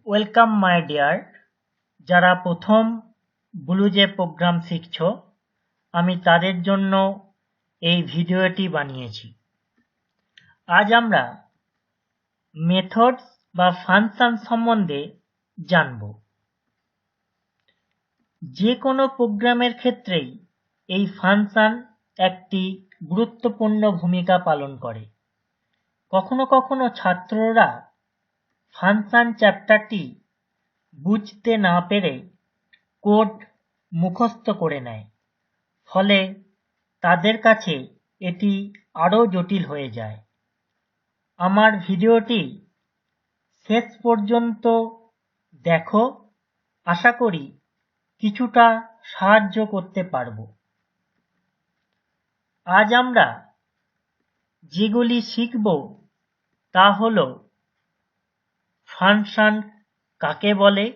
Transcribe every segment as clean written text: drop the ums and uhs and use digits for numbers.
Welcome my dear, যারা প্রথম ব্লুজে programme শিখছো, আমি তাদের জন্য এই ভিডিওটি বানিয়েছি। আজ আমরা মেথডস বা ফাংশন সম্বন্ধে জানব। যে কোনো প্রোগ্রামের ক্ষেত্রেই এই ফাংশন একটি গুরুত্বপূর্ণ ভূমিকা পালন করে। কখনো কখনো ছাত্ররা ফাংশন চ্যাপ্টারটি বুঝতে না পেরে কোড মুখস্থ করে নেয়, ফলে তাদের কাছে এটি আরও জটিল হয়ে যায়। আমার ভিডিওটি শেষ পর্যন্ত দেখো, আশা করি কিছুটা সাহায্য করতে পারব। আজ আমরা যেগুলি শিখব তা হল ফাংশন কাকে বলে,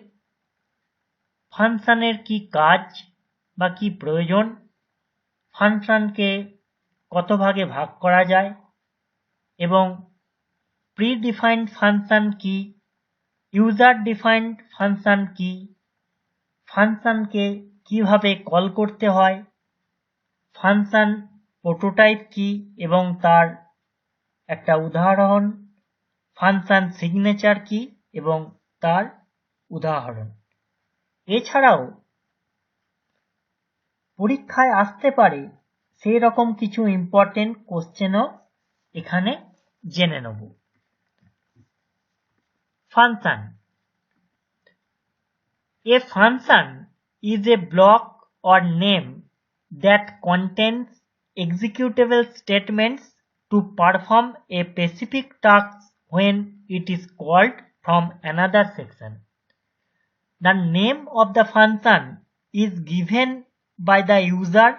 ফাংশনের কি কাজ বা কি প্রয়োজন, ফাংশনকে কত ভাগে ভাগ করা যায় এবং প্রি-ডিফাইন্ড ফাংশন কি, ইউজার ডিফাইন্ড ফাংশন কি, ফাংশনকে কিভাবে কল করতে হয়, ফাংশন প্রোটোটাইপ কি এবং তার একটা উদাহরণ, ফাংশন সিগনেচার কি এবং তার উদাহরণ। এছাড়াও পরীক্ষায় আসতে পারে সেই রকম কিছু ইম্পর্টেন্ট কোশ্চেনও এখানে জেনে নেব। Function. A function is a block or name that contains executable statements to perform a specific task when it is called from another section. The name of the function is given by the user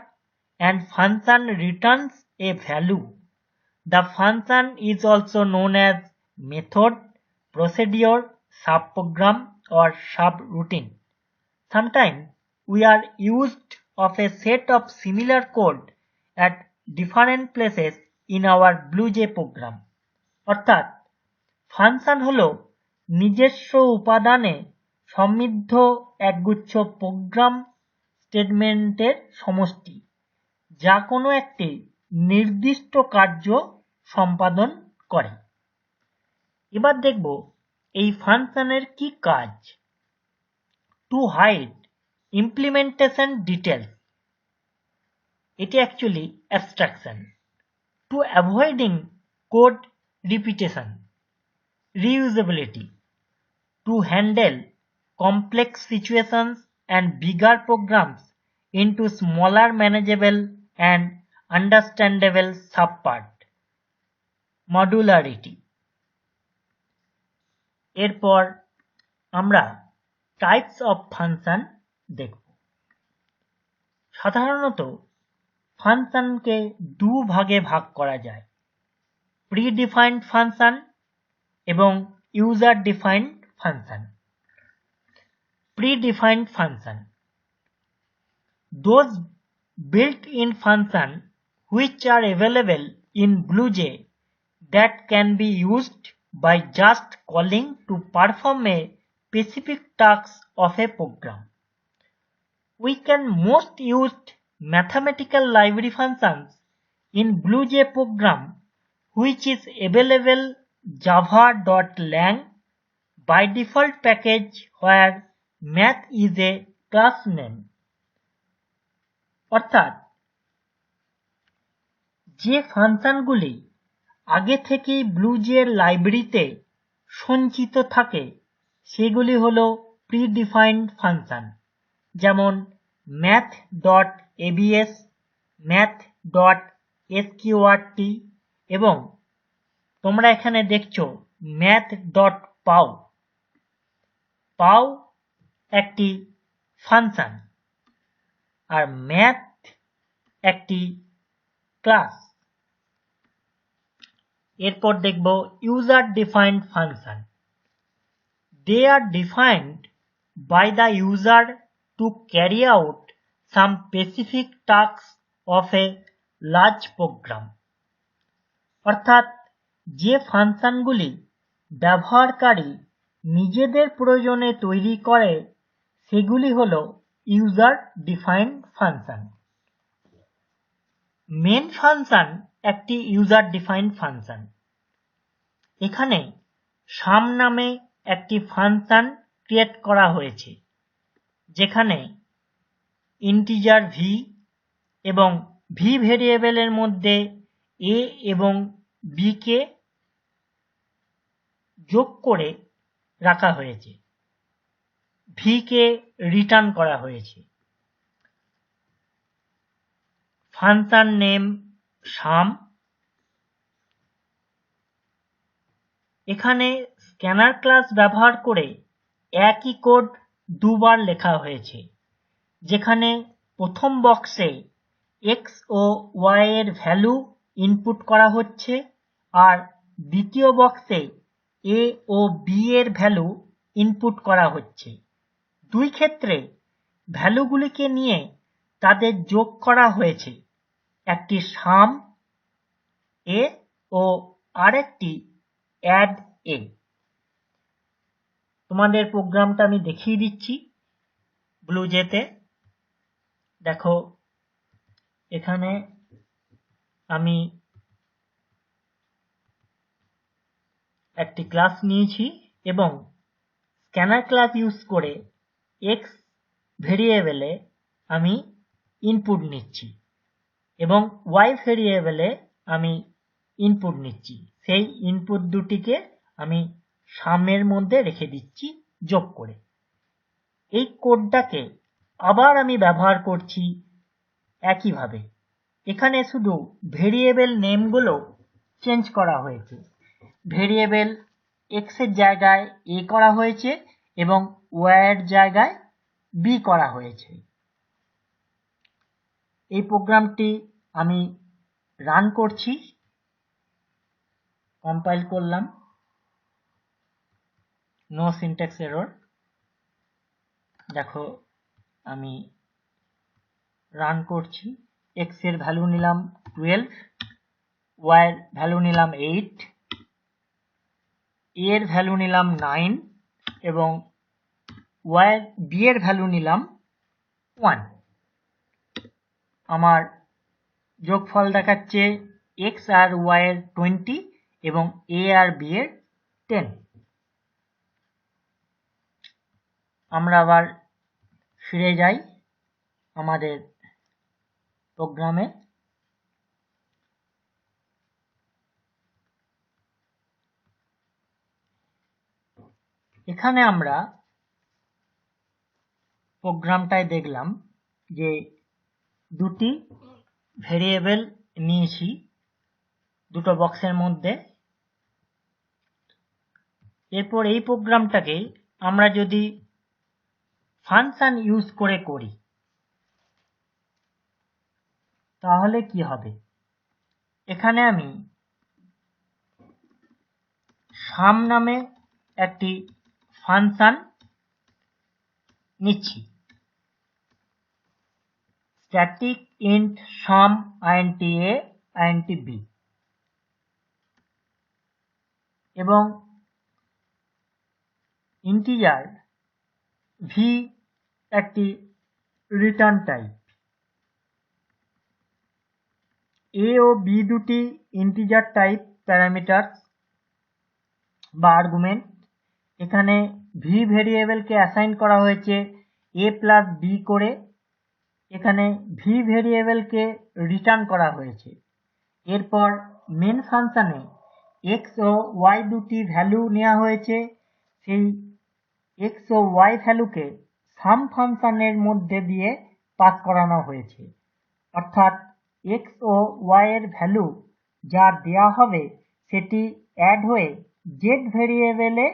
and function returns a value. The function is also known as method, procedure, subprogram or subroutine. Sometimes we are used of a set of similar code at different places in our BlueJ program. অর্থাৎ function হলো নিজস্ব উপাদানে সমৃদ্ধ একগুচ্ছ programme স্টেটমেন্টের সমষ্টি, যা কোনো একটি নির্দিষ্ট কার্য সম্পাদন করে। এবার দেখব এই ফাংশনের কি কাজ। To hide implementation details, এটি actually abstraction. To avoiding code repetition, reusability. To handle complex situations and bigger programs into smaller manageable and understandable subpart, modularity. এরপর আমরা টাইপস অফ ফাংশন দেখব। সাধারণত ফাংশনকে দু ভাগে ভাগ করা যায়, প্রি-ডিফাইন্ড ফাংশন এবং user defined function. Pre-defined function. Those built-in functions which are available in BlueJ that can be used by just calling to perform a specific task of a program. We can most use mathematical library functions in BlueJ program, which is available java.lang by default package where math is a class name. অর্থাৎ যে ফাংশনগুলি আগে থেকেই ব্লুজের লাইব্রেরিতে সঞ্চিত থাকে সেগুলি হলো প্রি-ডিফাইন্ড ফাংশন, যেমন math.abs, math.sqrt এবং তোমরা এখানে দেখছো math.pau। পাও একটি ফাংশন আর ম্যাথ একটি ক্লাস। এরপর দেখব user defined function. They are defined by the user to carry out some specific task of a large program. অর্থাৎ যে ফাংশনগুলি ব্যবহারকারী নিজেদের প্রয়োজনে তৈরি করে সেগুলি হলো user defined function. Main function একটি ইউজার ডিফাইন্ড ফাংশন। এখানে সাম নামে একটি ফাংশন ক্রিয়েট করা হয়েছে, যেখানে ইন্টিজার ভি এবং ভি ভেরিয়েবলের মধ্যে এ এবং বি কে যোগ করে রাখা হয়েছে, ভি কে রিটার্ন করা হয়েছে। Function name some. এখানে স্ক্যানার ক্লাস ব্যবহার করে একই কোড দুবার লেখা হয়েছে, যেখানে প্রথম বক্সে এক্স ও ওয়াই এর ভ্যালু ইনপুট করা হচ্ছে আর দ্বিতীয় বক্সে এ ও বি এর ভ্যালু ইনপুট করা হচ্ছে। দুই ক্ষেত্রে ভ্যালুগুলিকে নিয়ে তাদের যোগ করা হয়েছে, একটি সাম এ ও আরেকটি অ্যাড এ। তোমাদের প্রোগ্রামটা আমি দেখিয়ে দিচ্ছি ব্লুজেতে। দেখো, এখানে আমি একটি ক্লাস নিয়েছি এবং স্ক্যানার ক্লাস ইউজ করে এক্স ভেরিয়েবলে আমি ইনপুট নিচ্ছি এবং ওয়াই ভেরিয়েবলে আমি ইনপুট নিচ্ছি। সেই ইনপুট দুটিকে আমি সামের মধ্যে রেখে দিচ্ছি যোগ করে। এই কোডটাকে আবার আমি ব্যবহার করছি একইভাবে। এখানে শুধু ভেরিয়েবল নেমগুলো চেঞ্জ করা হয়েছে। ভেরিয়েবল এক্স এর জায়গায় এ করা হয়েছে এবং ওয়াই এর জায়গায় বি করা হয়েছে। এই প্রোগ্রামটি আমি রান করছি, কম্পাইল করলাম, নো সিনট্যাক্স এরর। দেখো, আমি রান করছি। এক্স এর ভ্যালু নিলাম 12, ওয়াই এর ভ্যালু নিলাম 8, এ এর ভ্যালু নিলাম 9 এবং ওয়াই বি এর ভ্যালু নিলাম 1। আমার যোগফল দেখাচ্ছে এক্স আর ওয়াই এর 20 এবং এ আর বি এর 10। আমরা আবার ফিরে যাই আমাদের প্রোগ্রামে। এখানে আমরা প্রোগ্রামটায় দেখলাম যে দুটি ভেরিয়েবল নিয়েছি দুটো বক্সের মধ্যে। এরপর এই প্রোগ্রামটাকে আমরা যদি ফাংশন ইউজ করে করি তাহলে কি হবে? এখানে আমি সাম নামে একটি ফাংশন নিচ্ছি, static int some int a int b, এবং ইন্টিজার ভি একটি রিটার্ন টাইপ। এ ও বি দুটি ইন্টিজার টাইপ প্যারামিটার বা আর্গুমেন্ট। এখানে ভি ভেরিয়েবলকে অ্যাসাইন করা হয়েছে এ প্লাস বি করে। এখানে ভি ভেরিয়েবলকে রিটার্ন করা হয়েছে। এরপর মেন ফাংশনে এক্স ও ওয়াই দুটি ভ্যালু নেওয়া হয়েছে। সেই এক্স ও ওয়াই ভ্যালুকে সাম ফাংশনের মধ্যে দিয়ে পাস করানো হয়েছে, অর্থাৎ এক্স ও ওয়াই এর ভ্যালু যা দেওয়া হবে সেটি অ্যাড হয়ে জেড ভেরিয়েবলে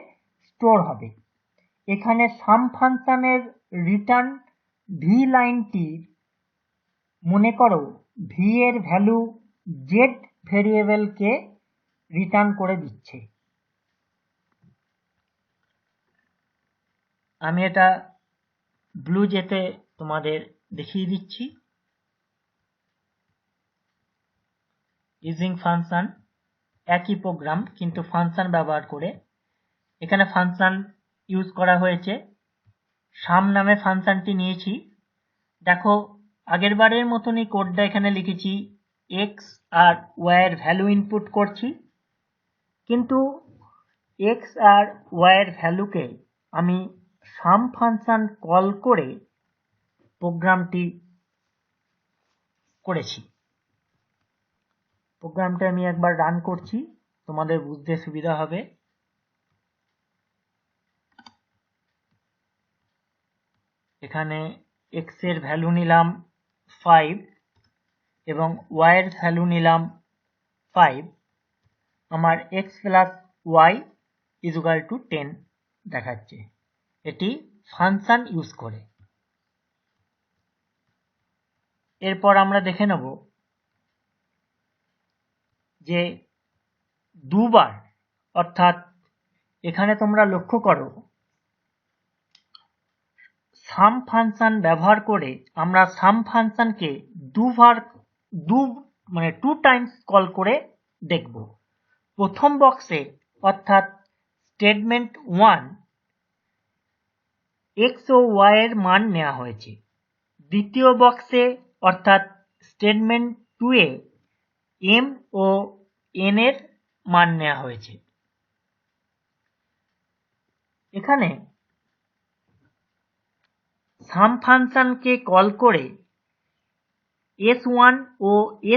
স্টোর হবে। এখানে সাম ফাংশনের রিটার্ন ভি লাইনটির মনে করো ভি এর ভ্যালু জেড ভেরিয়েবলকে রিটার্ন করে দিচ্ছে। আমি এটা ব্লুজেতে তোমাদের দেখিয়ে দিচ্ছি। ইউজিং ফাংশন, একই প্রোগ্রাম কিন্তু ফাংশন ব্যবহার করে। এখানে ফাংশন ইউজ করা হয়েছে। সাম নামে ফাংশনটি নিয়েছি। দেখো আগের বারের মতনই কোডটা এখানে লিখেছি, এক্স আর ওয়াইয়ের ভ্যালু ইনপুট করছি, কিন্তু এক্স আর ওয়াইয়ের ভ্যালুকে আমি সাম ফাংশন কল করে প্রোগ্রামটি করেছি। প্রোগ্রামটা আমি একবার রান করছি, তোমাদের বুঝতে সুবিধা হবে। এখানে x এর ভ্যালু নিলাম 5 এবং y এর ভ্যালু নিলাম 5। আমার x plus y is equal to 10 দেখাচ্ছে, এটি ফাংশন ইউজ করে। এরপর আমরা দেখে নেব যে দুবার, অর্থাৎ এখানে তোমরা লক্ষ্য করো সাম ফাংশন ব্যবহার করে আমরা সাম ফাংশনকে টু টাইমস কল করে দেখব। প্রথম বক্সে অর্থাৎ স্টেটমেন্ট 1 এক্স ও ওয়াই এর মান নেওয়া হয়েছে। দ্বিতীয় বক্সে অর্থাৎ স্টেটমেন্ট 2 এ এম ও এন এর মান নেওয়া হয়েছে। এখানে সাম ফাংশনকে কল করে s1 ও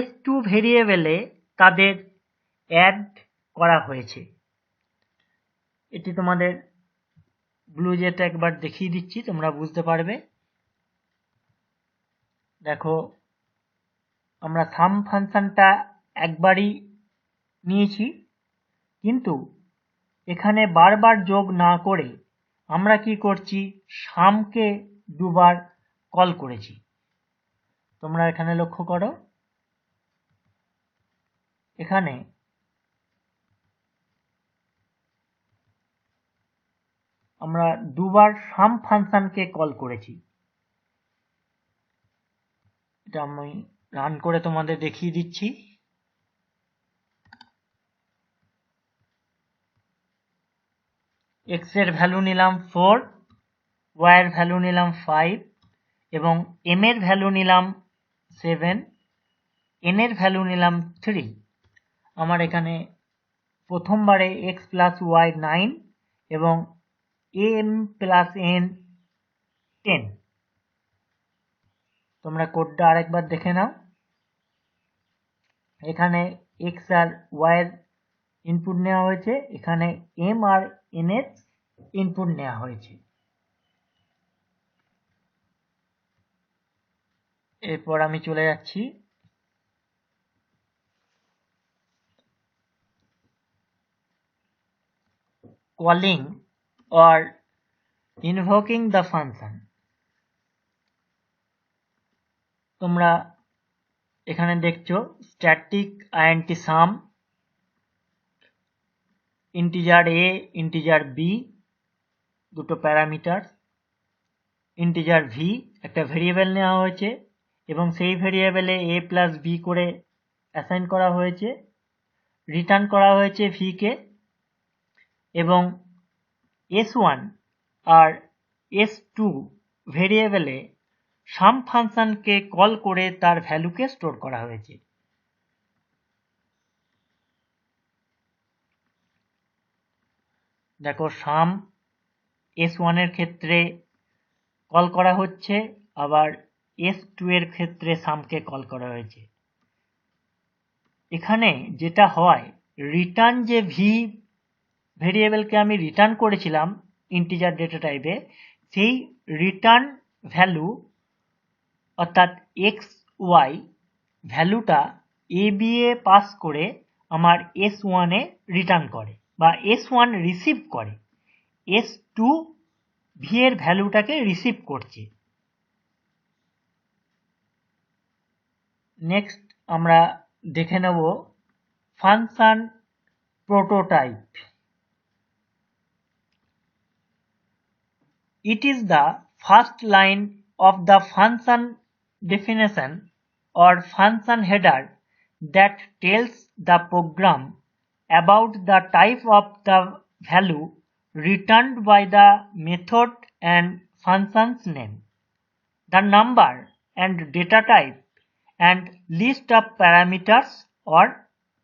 s2 ভেরিয়েবলে তাদের অ্যাড করা হয়েছে। এটি তোমাদের ব্লুজেতে একবার দেখিয়ে দিচ্ছি, তোমরা বুঝতে পারবে। দেখো আমরা সাম ফাংশনটা একবারই নিয়েছি, কিন্তু এখানে বারবার যোগ না করে আমরা কি করছি, সামকে দুবার কল করেছি। তোমরা এখানে লক্ষ্য করো, এখানে আমরা দুবার সাম ফাংশনকে কল করেছি। এটা আমি রান করে তোমাদের দেখিয়ে দিচ্ছি। x এর ভ্যালু নিলাম 4, y এর ভ্যালু নিলাম 5 এবং m এর ভ্যালু নিলাম 7, n এর ভ্যালু নিলাম 3। আমার এখানে প্রথমবারে x প্লাস y 9 এবং m প্লাস n 10। তোমরা কোডটা আরেকবার দেখে নাও। এখানে x আর y এর ইনপুট নেওয়া হয়েছে, এখানে m আর n এর ইনপুট নেওয়া হয়েছে। এরপর আমি চলে যাচ্ছি calling or invoking the function। তোমরা এখানে দেখছো static int sum, integer a, integer b দুটো প্যারামিটার, ইন্টিজার v একটা ভেরিয়েবল নেওয়া হয়েছে এবং সেই ভেরিয়েবলে a প্লাস b করে অ্যাসাইন করা হয়েছে, রিটার্ন করা হয়েছে v কে, এবং s1 আর s2 ভেরিয়েবলে সাম ফাংশনকে কল করে তার ভ্যালুকে স্টোর করা হয়েছে। দেখো সাম s1 এর ক্ষেত্রে কল করা হচ্ছে, আবার s2 এর ক্ষেত্রে সামকে কল করা হয়েছে। এখানে যেটা হয়, রিটার্ন যে ভি ভেরিয়েবলকে আমি রিটার্ন করেছিলাম ইন্টিজার ডেটা টাইপে, সেই রিটার্ন ভ্যালু অর্থাৎ এক্স ওয়াই ভ্যালুটা এ বি এ পাস করে আমার s1 এ রিটার্ন করে বা s1 রিসিভ করে, s2 ভি এর ভ্যালুটাকে রিসিভ করছে। নেক্সট আমরা দেখে নেব function prototype. It is the first line of the function definition or function header that tells the program about the type of the value returned by the method and function's name, the number and data type, and list of parameters or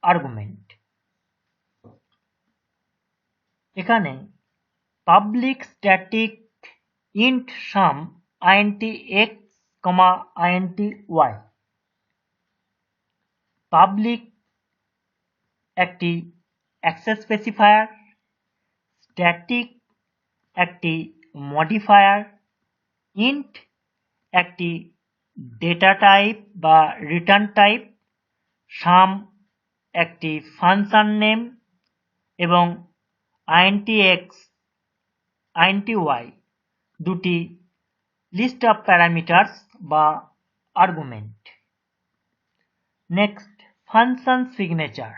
argument. এখানে public static int sum int x, int y, public একটি access specifier, static একটি modifier, int একটি data type বা return type, সাম একটি function name এবং intx inty দুটি list of parameters বা argument. Next, function signature.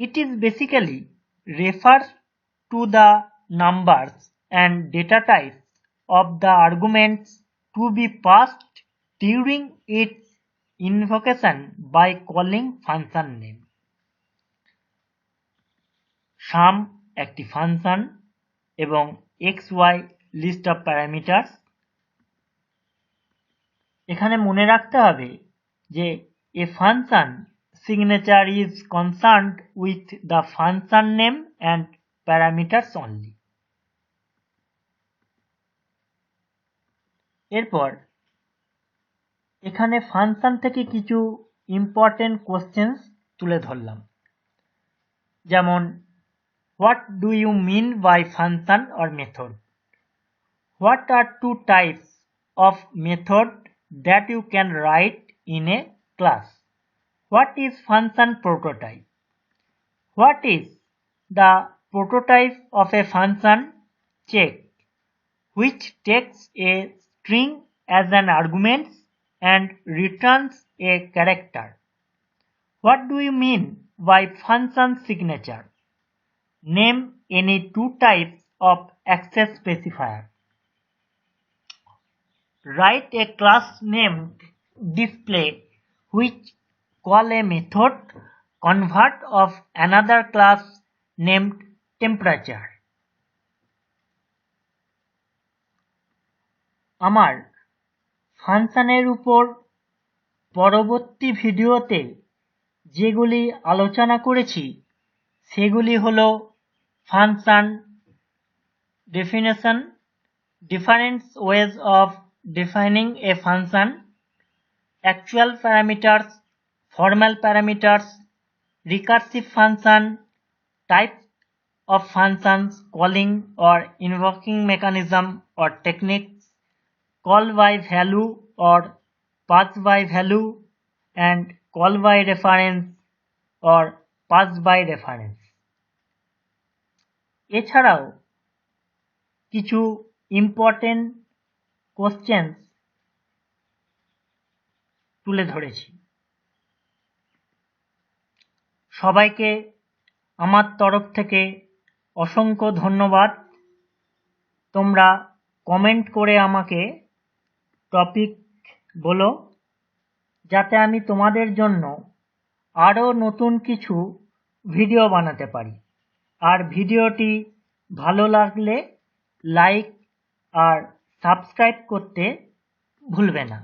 It is basically refers to the numbers and data types of the arguments to be passed during its invocation by calling function name. Sum একটি function এবং xy list of parameters. এখানে মনে রাখতে হবে যে a function signature is concerned with the function name and parameters only. এরপর এখানে function থেকে কিছু ইম্পর্টেন্ট কোশ্চেন্স তুলে ধরলাম, যেমন what do you mean by function or method? What are two types of method that you can write in a class? What is function prototype? What is the prototype of a function? Check, which takes a string as an argument and returns a character. What do you mean by function signature? Name any two types of access specifier. Write a class named display which call a method convert of another class named temperature. আমার ফাংশনের উপর পরবর্তী ভিডিওতে যেগুলি আলোচনা করেছি সেগুলি হলো function definition, different ways of defining a function, actual parameters, formal parameters, recursive function, types of functions, calling or invoking mechanism or techniques, call by value or pass by value, and call by reference or pass by reference. এছাড়াও কিছু important questions তুলে ধরেছি। সবাইকে আমার তরফ থেকে অসংখ্য ধন্যবাদ। তোমরা কমেন্ট করে আমাকে টপিক বলো, যাতে আমি তোমাদের জন্য আরও নতুন কিছু ভিডিও বানাতে পারি। আর ভিডিওটি ভালো লাগলে লাইক আর সাবস্ক্রাইব করতে ভুলবে না।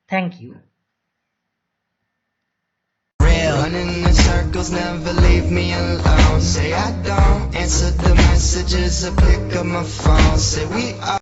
Thank you. Running in circles, never leave me alone. Say I don't answer the messages or pick up my phone. Say we are